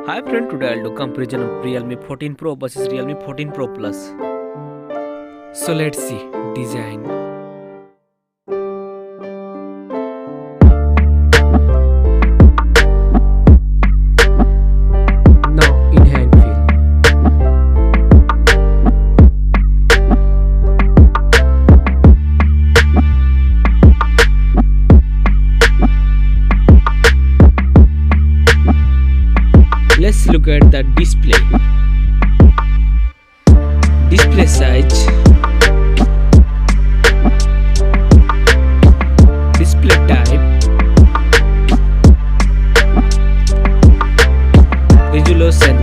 Hi friend, today I'll do comparison of Realme 14 Pro versus Realme 14 Pro Plus. So let's see design. Now in hand feel. Let's look at the display. Display size, display type, resolution,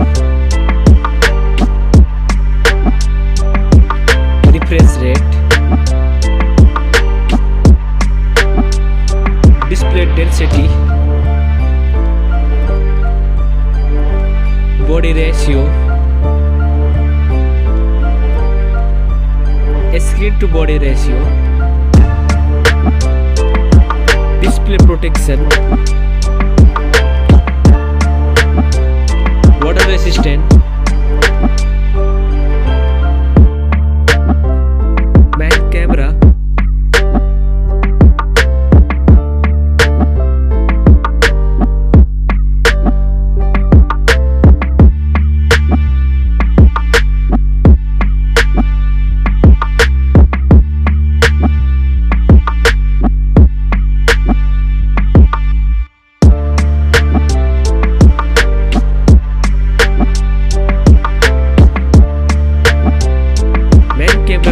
refresh rate, display density, body ratio, screen to body ratio, display protection, water resistant, main camera,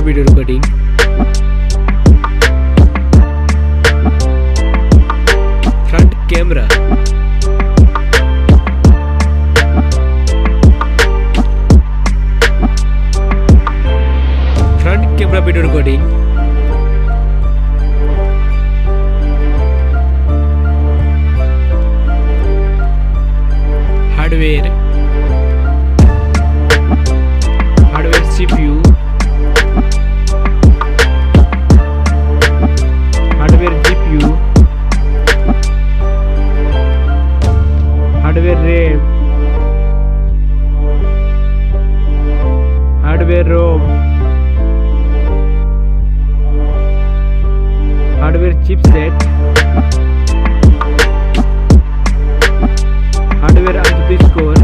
video recording, front camera, front camera video recording, hardware CPU, GPU, hardware RAM, hardware ROM, hardware chipset, hardware enthusiast core,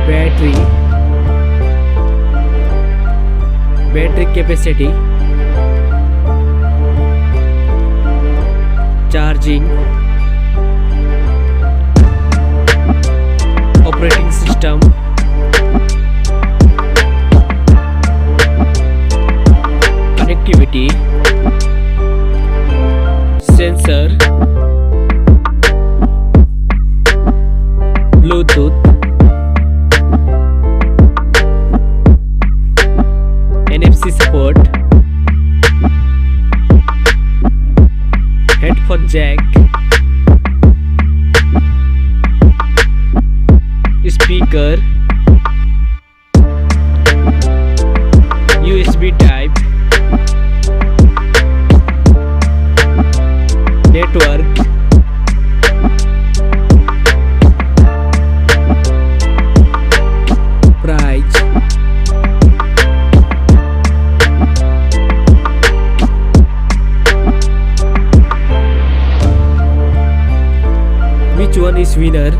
battery capacity, charging, operating system, connectivity, sensor, Bluetooth, NFC support, headphone jack, speaker, USB type, network, price, which one is winner?